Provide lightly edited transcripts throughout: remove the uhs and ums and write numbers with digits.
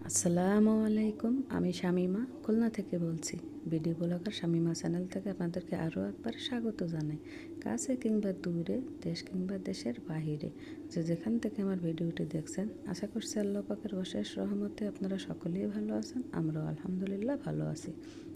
আসসালামু আলাইকুম। আমি শামিমা খুলনা থেকে বলছি। ভিডিও ব্লগার শামিমা চ্যানেল থেকে আপনাদেরকে আরও একবার স্বাগত জানাই। কাছে কিংবা দূরে, দেশ কিংবা দেশের বাহিরে, যে যেখান থেকে আমার ভিডিওটি দেখছেন, আশা করছি আল্লাহ পাকের অশেষ রহমতে আপনারা সকলেই ভালো আছেন। আমরাও আলহামদুলিল্লাহ ভালো আছি।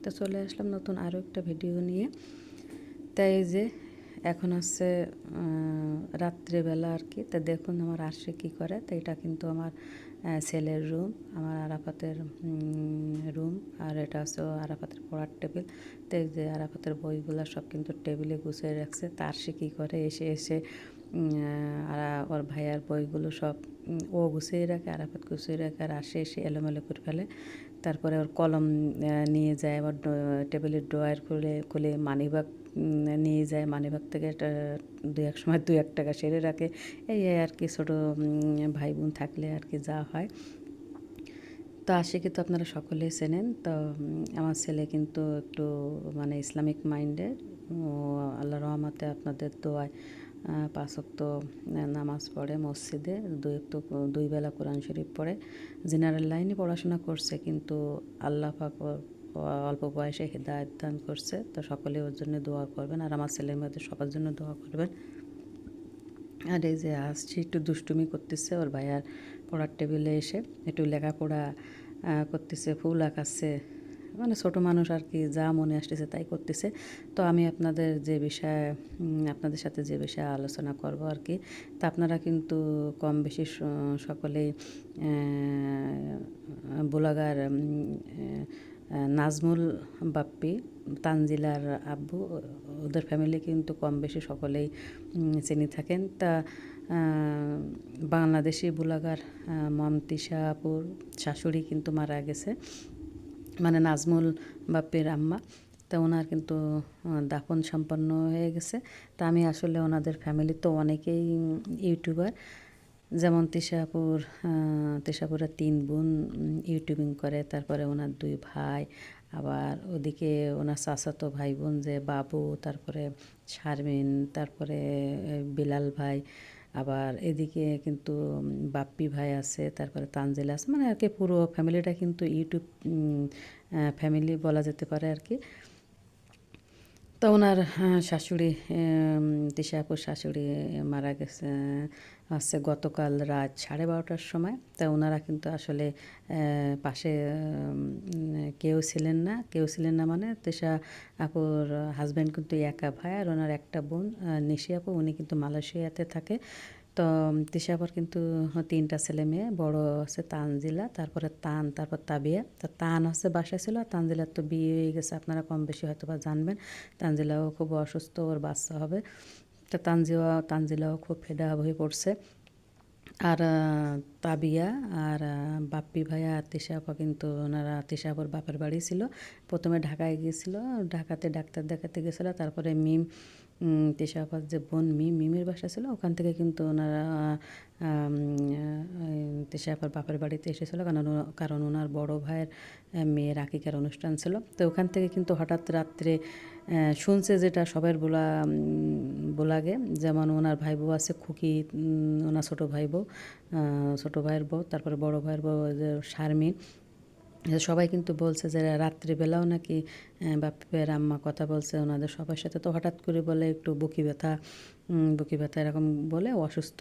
তো চলে আসলাম নতুন আরও একটা ভিডিও নিয়ে। তাই এই যে এখন হচ্ছে রাত্রেবেলা আর কি। তা দেখুন আমার আরশি কী করে। তো এটা কিন্তু আমার ছেলের রুম, আমার আরাফাতের রুম, আর এটা হচ্ছে আরাফাতের পড়ার টেবিল। তো এই যে আরাফাতের বইগুলো সব কিন্তু টেবিলে গুছিয়ে রাখছে। তা আরশি কী করে, এসে এসে আর ওর ভাইয়ার বইগুলো সব ও গুছিয়ে রাখে, আরাফাত গুছিয়ে রাখে, আর আসে এসে এলোমেলো করে ফেলে। তারপরে ওর কলম নিয়ে যায়, আবার টেবিলের ড্রয়ার খুলে খুলে মানিব্যাগ নিয়ে যায়, মানিব্যাগ থেকে এক সময় 2-1 টাকা সেরে রাখে। এই আর কি, ছোটো ভাই বোন থাকলে আর কি যা হয়। তো আশিকে তো আপনারা সকলেই চেনেন। তো আমার ছেলে কিন্তু একটু মানে ইসলামিক মাইন্ডের। আল্লাহ রহমতে আপনাদের দোয়ায় 5 ওয়াক্ত নামাজ পড়ে মসজিদে, 2 বেলা কোরআন শরীফ পড়ে। জেনারেল লাইনে পড়াশোনা করছে, কিন্তু আল্লাহ পাক অল্প বয়সে হেদায়েত দান করছে। তো সকলে ওর জন্য দোয়া করবেন, আর আমার ছেলের মেয়েদের সবার জন্য দোয়া করবেন। আর এই যে আসছি, একটু দুষ্টুমি করতেছে ওর ভাইয়ার পড়ার টেবিলে এসে, একটু লেখাপড়া করতেছে, ফুল আঁকাচ্ছে, মানে ছোটো মানুষ আর কি, যা মনে আসতেছে তাই করতেছে। তো আমি আপনাদের সাথে যে বিষয়ে আলোচনা করব আর কি, তা আপনারা কিন্তু কম বেশি সকলেই ব্লগার নাজমুল বাপ্পি, তানজিলার আব্বু, ওদের ফ্যামিলি কিন্তু কম বেশি সকলেই চিনি থাকেন। তা বাংলাদেশি ব্লগার মমতিশা আপুর শাশুড়ি কিন্তু মারা গেছে, মানে নাজমুল বাপ্পির আম্মা। তা ওনার কিন্তু দাফন সম্পন্ন হয়ে গেছে। তা আমি আসলে ওনাদের ফ্যামিলি তো অনেকেই ইউটিউবার, যেমন তিশাপুরের 3 বোন ইউটিউবিং করে, তারপরে ওনার 2 ভাই, আবার ওদিকে ওনার চাচাতো ভাই বোন যে বাবু, তারপরে শারমিন, তারপরে বিলাল ভাই, আবার এদিকে কিন্তু বাপ্পি ভাই আছে, তারপরে তানজিল আছে, মানে আর কি পুরো ফ্যামিলিটা কিন্তু ইউটিউব ফ্যামিলি বলা যেতে পারে আর কি। তো ওনার শাশুড়ি, তিশা আপুর শাশুড়ি মারা গেছে হচ্ছে গতকাল রাত 12:30টার সময়। তা ওনারা কিন্তু আসলে পাশে কেউ ছিলেন না, মানে তিশা আপুর হাজব্যান্ড কিন্তু একা ভাই, আর ওনার একটা বোন নিশি আপু, উনি কিন্তু মালয়েশিয়াতে থাকে। তো তিশা আপার কিন্তু 3টা ছেলে মেয়ে, বড় হচ্ছে তানজিলা, তারপরে তারপর তাবিয়া। তো তান হচ্ছে বাসায় ছিল, আর তানজিলার তো বিয়ে হয়ে গেছে, আপনারা কম বেশি হয়তো বা জানবেন। তানজিলাও খুব অসুস্থ, ওর বাচ্চা হবে। তো তানজিলাও খুব ফেডা হয়ে পড়ছে। আর তাবিয়া আর বাপ্পি ভাইয়া আর তিশা আপা কিন্তু ওনারা তিশা আপার বাপের বাড়ি ছিল। প্রথমে ঢাকায় গিয়েছিল, ঢাকাতে ডাক্তার দেখাতে গেছিলো। তারপরে তিশা আপার যে বোন মিমের বাসা ছিল, ওখান থেকে কিন্তু ওনারা তিশা আপার বাপের বাড়িতে এসেছিলো, কারণ ওনার বড় ভাইয়ের মেয়ের আকিকার অনুষ্ঠান ছিল। তো ওখান থেকে কিন্তু হঠাৎ রাত্রে শুনছে, যেটা সবার বলাগে, যেমন ওনার ভাই বউ আছে খুকি, ওনার ছোটো ভাইয়ের বউ, তারপরে বড় ভাইয়ের বউ যে শারমিন, সবাই কিন্তু বলছে যে রাত্রিবেলাও নাকি বাপের আম্মা কথা বলছে ওনাদের সবার সাথে। তো হঠাৎ করে বলে একটু বুকি ব্যথা এরকম বলে অসুস্থ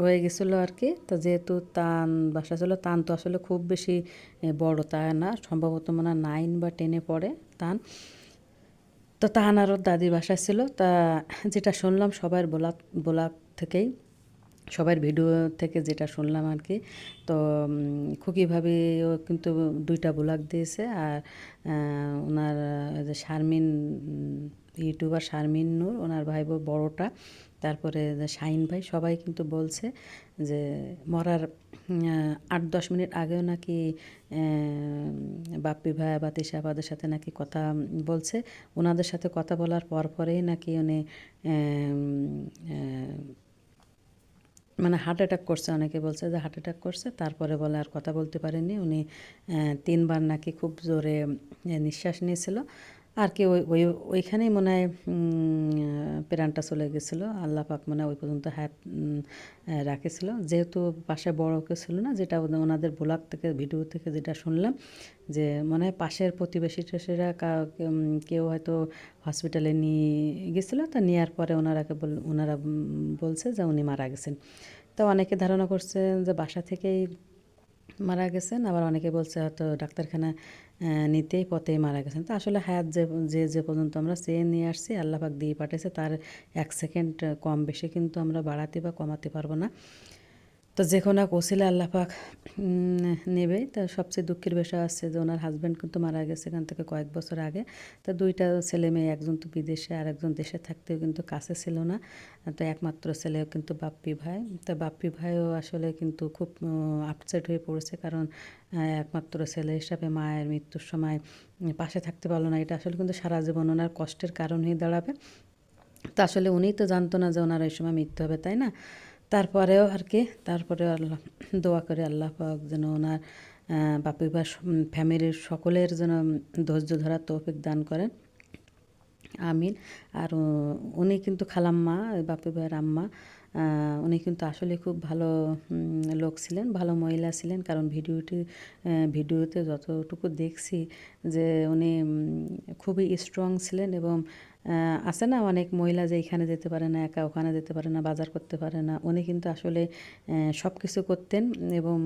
হয়ে গেছিলো আর কি। তো যেহেতু তান বাসা ছিল, তান তো আসলে খুব বেশি বড় তা না, সম্ভবত মনে হয় 9 বা 10-এ পড়ে তান। তো তাহান আর ওর দাদির বাসা ছিল। তা যেটা শুনলাম সবার বলা থেকেই, সবার ভিডিও থেকে যেটা শুনলাম আর কি। তো খুকি ভাবিও কিন্তু 2টা ব্লগ দিয়েছে, আর ওনার যে শারমিন, ইউটিউবার শারমিন নূর, ওনার ভাই বড়টা, তারপরে যে শাহিন ভাই, সবাই কিন্তু বলছে যে মরার 8-10 মিনিট আগেও নাকি বাপ্পি ভাই বা তিশা আপাদের সাথে নাকি কথা বলছে। ওনাদের সাথে কথা বলার পরেই নাকি উনি মানে হার্ট অ্যাটাক করছে, অনেকে বলছে যে হার্ট অ্যাটাক করছে। তারপরে বলে আর কথা বলতে পারেনি উনি। 3 বার নাকি খুব জোরে নিঃশ্বাস নিয়েছিল। আর কি ওইখানেই মনে হয় প্রাণটা চলে গেছিলো। আল্লাহ পাক মনে হয় ওই পর্যন্ত হায়াত রাখেছিল, যেহেতু পাশে বড় কেউ ছিল না, যেটা ওনাদের ব্লগ থেকে ভিডিও থেকে যেটা শুনলাম, যে মনে হয় পাশের প্রতিবেশী টেশিরা কেউ হয়তো হসপিটালে নিয়ে গেছিলো, তো নেওয়ার পরে ওনারা বলছে যে উনি মারা গেছেন। তো অনেকে ধারণা করছে যে বাসা থেকেই মারা গেছেন, আবার অনেকে বলছে হয়তো ডাক্তারখানা নিতেই পথেই মারা গেছেন। তো আসলে হায়াত যে পর্যন্ত আমরা চেয়ে নিয়ে আসছি, আল্লাহ পাক দিয়ে পাঠিয়েছে, তার 1 সেকেন্ড কম বেশি কিন্তু আমরা বাড়াতে বা কমাতে পারবো না। তো যে কোনো এক ওসিলা আল্লাহ পাক নেবে। তা সবচেয়ে দুঃখের বিষয় আছে যে ওনার হাজব্যান্ড কিন্তু মারা গেছে এখান থেকে কয়েক বছর আগে। তো 2টা ছেলে মেয়ে, একজন তো বিদেশে আর একজন দেশে থাকতেও কিন্তু কাছে ছিল না। তো একমাত্র ছেলে কিন্তু বাপ্পি ভাই। তো বাপ্পি ভাইও আসলে কিন্তু খুব আপসেট হয়ে পড়েছে, কারণ একমাত্র ছেলে হিসাবে মায়ের মৃত্যুর সময় পাশে থাকতে পারলো না। এটা আসলে কিন্তু সারা জীবন ওনার কষ্টের কারণ হয়ে দাঁড়াবে। তো আসলে উনিই তো জানতো না যে ওনার এই সময় মৃত্যু হবে, তাই না? তারপরেও আর কি, তারপরেও আল্লাহ দোয়া করে আল্লাহ পাক যেন ওনার বাপি বা ফ্যামিলির সকলের যেন ধৈর্য ধরার তৌফিক দান করেন, আমিন। আর উনি কিন্তু খালাম্মা, বাপি ভাইয়ের আম্মা, উনি কিন্তু আসলে খুব ভালো লোক ছিলেন, ভালো মহিলা ছিলেন। কারণ ভিডিওতে যতটুকু দেখছি যে উনি খুবই স্ট্রং ছিলেন, এবং আছে না অনেক মহিলা যে এখানে যেতে পারে না, একা ওখানে যেতে পারে না, বাজার করতে পারে না, উনি কিন্তু আসলে সব কিছু করতেন। এবং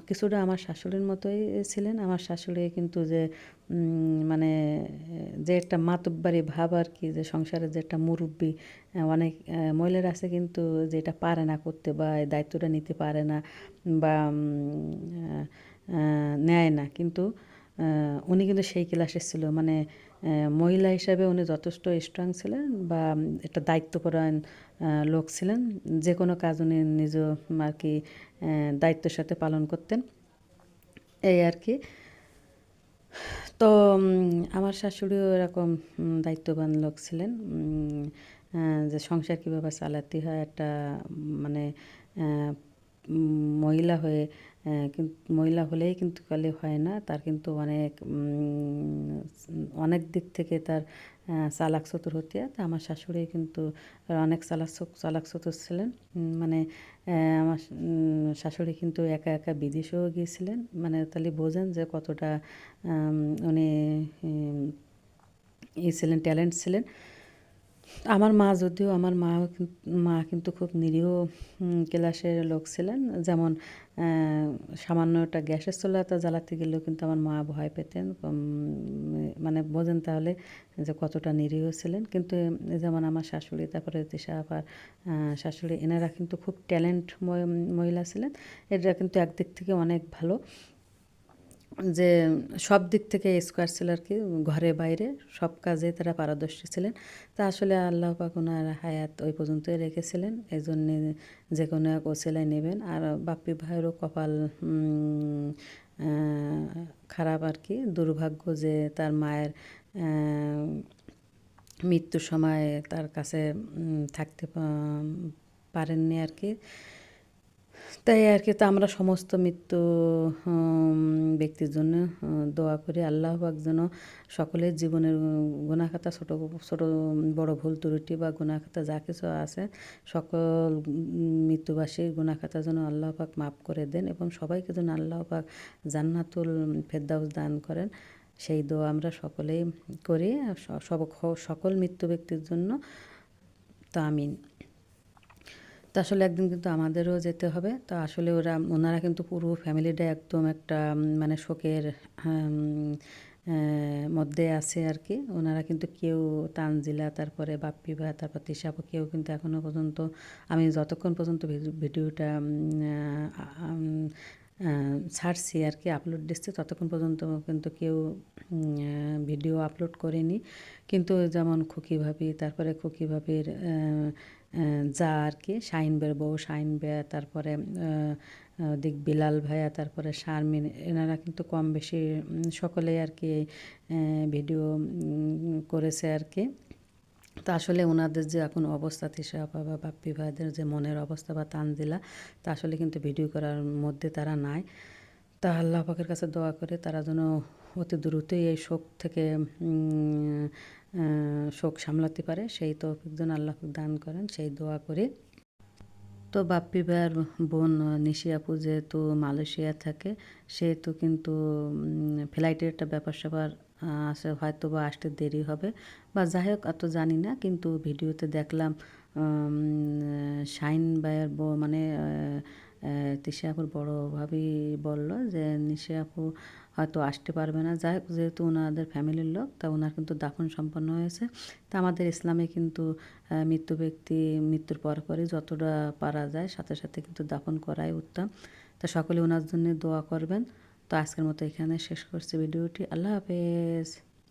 কিছুটা আমার শাশুড়ির মতোই ছিলেন। আমার শাশুড়ি কিন্তু যে মানে যে একটা মাতব্বারি ভাব আর কি, যে সংসারের যে একটা মুরব্বি, অনেক মহিলারা আছে কিন্তু যেটা পারে না করতে, বা এই দায়িত্বটা নিতে পারে না, বা নেয় না। কিন্তু উনি কিন্তু সেই ক্লাসে ছিল, মানে মহিলা হিসাবে উনি যথেষ্ট স্ট্রং ছিলেন, বা একটা দায়িত্বপরায়ণ লোক ছিলেন। যে কোনো কাজ উনি নিজ আর কি দায়িত্বের সাথে পালন করতেন, এই আর কি। তো আমার শাশুড়িও এরকম দায়িত্ববান লোক ছিলেন, যে সংসার কীভাবে চালাতে হয় একটা মানে মহিলা হয়ে, কিন্তু মহিলা হলেই কিন্তু খালি হয় না, তার কিন্তু অনেক দিক থেকে তার চালাক চতুর হতে হয়। তো আমার শাশুড়ি কিন্তু অনেক চালাক চতুর ছিলেন। মানে আমার শাশুড়ি কিন্তু একা একা বিদেশেও গিয়েছিলেন, মানে তাহলে বোঝেন যে কতটা উনি ছিলেন, ট্যালেন্ট ছিলেন। আমার মা, যদিও আমার মা কিন্তু খুব নিরীহ ক্লাসের লোক ছিলেন। যেমন সামান্য একটা গ্যাসের চুলাটা জ্বালাতে গেলেও কিন্তু আমার মা ভয় পেতেন। মানে বোঝেন তাহলে যে কতটা নিরীহ ছিলেন। কিন্তু যেমন আমার শাশুড়ি, তারপরে তিশা আপার শাশুড়ি, এনারা কিন্তু খুব ট্যালেন্ট মহিলা ছিলেন। এটা কিন্তু একদিক থেকে অনেক ভালো, যে সব দিক থেকে স্কোয়ার ছিল আর কি, ঘরে বাইরে সব কাজে তারা পারদর্শী ছিলেন। তা আসলে আল্লাহ পাক ওনার হায়াত ওই পর্যন্তই রেখেছিলেন, এই জন্যে যে কোনো এক ওসিলায় নেবেন। আর বাপ্পি ভাইয়েরও কপাল খারাপ আর কি, দুর্ভাগ্য যে তার মায়ের মৃত্যুর সময় তার কাছে থাকতে পারেননি আর কি। তাই আর কি, তো আমরা সমস্ত মৃত্যু ব্যক্তির জন্য দোয়া করি। আল্লাহ পাক যেন সকলের জীবনের গুনাহখাতা, ছোট ছোট বড় ভুল ত্রুটি বা গুনাহখাতা যা কিছু আছে, সকল মৃত্যুবাসীর গুনাহখাতা যেন আল্লাহ পাক মাফ করে দেন, এবং সবাইকে যেন আল্লাহ পাক জান্নাতুল ফেরদাউস দান করেন, সেই দোয়া আমরা সকলেই করি সকল মৃত্যু ব্যক্তির জন্য। তো আমিন। তো আসলে একদিন কিন্তু আমাদেরও যেতে হবে। তো আসলে ওনারা কিন্তু পুরো ফ্যামিলিটা একদম একটা মানে শোকের মধ্যে আছে আর কি। ওনারা কিন্তু কেউ, তানজিলা, তারপরে বাপ্পি ভাই, তারপর তিশা আপু, কেউ কিন্তু এখনও পর্যন্ত, আমি যতক্ষণ পর্যন্ত ভিডিওটা ছাড়ছি আর কি, আপলোড দিচ্ছি, ততক্ষণ পর্যন্ত কিন্তু কেউ ভিডিও আপলোড করেনি। কিন্তু যেমন খুকি ভাবি, তারপরে খুকি ভাবির যা আর কি, শাহিন বের বউ শাহিন বেয়া, তারপরে দিক বিলাল ভাইয়া, তারপরে শারমিন, এনারা কিন্তু কম বেশি সকলেই আর কি ভিডিও করেছে আর কি। তো আসলে ওনাদের যে এখন অবস্থা, তিশা আপা বা বাপ্পি ভাইদের যে মনের অবস্থা, বা তানজিলা, তা আসলে কিন্তু ভিডিও করার মধ্যে তারা নাই। তা আল্লাহ পাকের কাছে দোয়া করে তারা যেন অতি দ্রুতই এই শোক থেকে শোক সামলাতে পারে, সেই তৌফিক যেন আল্লাহ দান করেন, সেই দোয়া করি। তো বাপ্পি ভাইয়ের বোন নিশি আপু যেহেতু মালয়েশিয়া থাকে, সেহেতু কিন্তু ফ্লাইটের একটা ব্যাপার-স্যাপার আছে, হয়তো বা আসতে দেরি হবে বা যাই হোক অত জানি না। কিন্তু ভিডিওতে দেখলাম শাহিন ভাইয়ের মানে তিশা আপুর বড় ভাবি বলল যে নিশি আপু হয়তো আসতে পারবে না। যাই হোক, যেহেতু ওনাদের ফ্যামিলির লোক, তা ওনার কিন্তু দাফন সম্পন্ন হয়েছে। তা আমাদের ইসলামে কিন্তু মৃত্যুর পরপরই যতটা পারা যায় সাথে সাথে কিন্তু দাফন করাই উত্তম। তা সকলে ওনার জন্য দোয়া করবেন। তো আজকের মতো এখানে শেষ করছি ভিডিওটি। আল্লাহ হাফেজ।